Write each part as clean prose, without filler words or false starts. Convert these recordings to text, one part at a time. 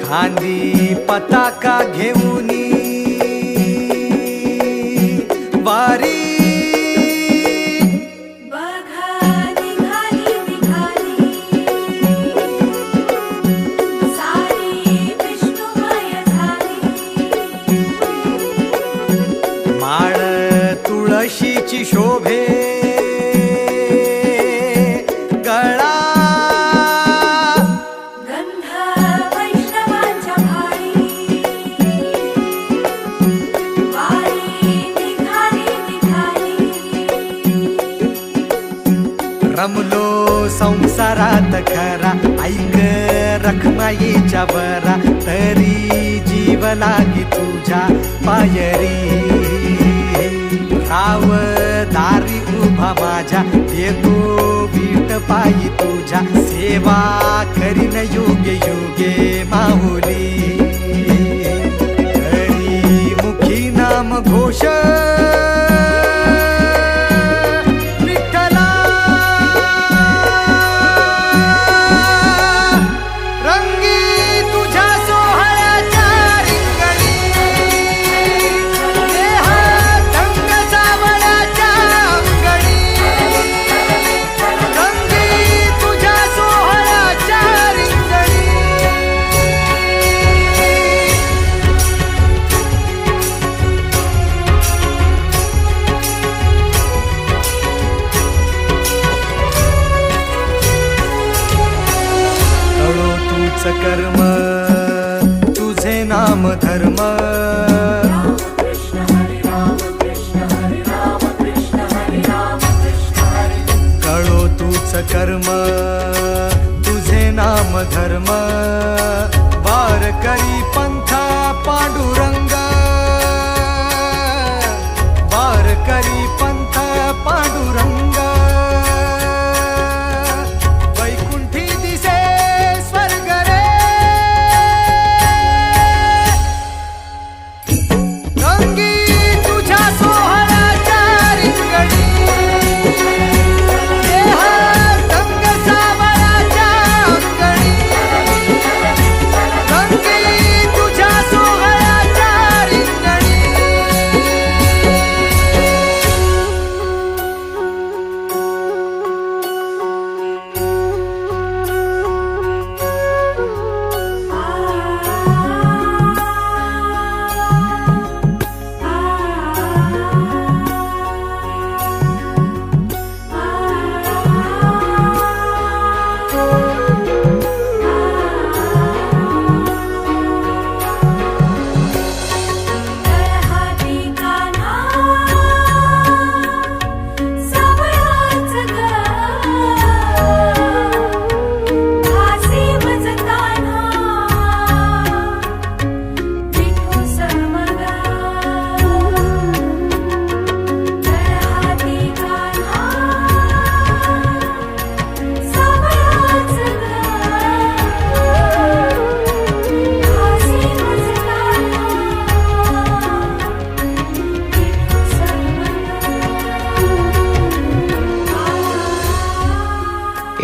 खांदी पताका घेऊनी वारी तुळशीची शोभे गळा गंध वैष्णवांच्या भाळी वारी निघाली रमलो संसारात खरा ऐक रखमाईच्या बरा तरी जीव लागी तुझ्या पायरी राव दारी उभा माझ्या देतो बीट पायी तुझ्या सेवा करीन योगे योगे माहुली हरी मुखी नाम घोष विठ्ठला रंगी तुझ्या सोहळ्याच्या रिंगणी कर्म तुझे नाम धर्म कळो तूच कर्म तुझे नाम धर्म वारकरी पंथ पांडुरंग वारकरी पंथ पांडुरंग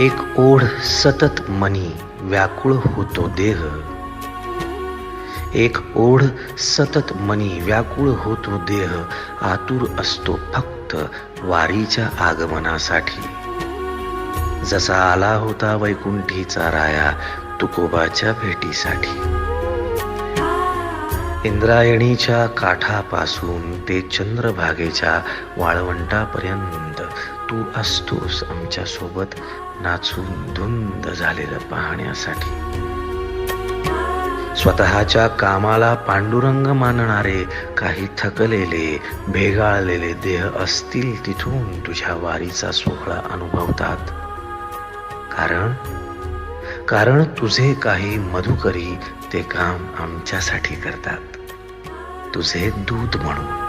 एक ओढ सतत मनी व्याकुळ होतो देह एक ओढ सतत मनी व्याकुळ होतो देह आतुर असतो फक्त वारीच्या आगमनासाठी जसा आला होता वैकुंठीचा राया तुकोबाच्या भेटीसाठी इंद्रायणीच्या काठापासून ते चंद्रभागेच्या वाळवंटापर्यंत तू असतोस आमच्या सोबत नाचून धुंद झालेलं पाहण्यासाठी स्वतःच्या कामाला पांडुरंग मानणारे काही थकलेले भेगाळलेले देह असतील तिथून तुझ्या वारीचा सोहळा अनुभवतात कारण तुझे काही मधुकरी ते काम आमच्यासाठी करतात तुझे दूत म्हणून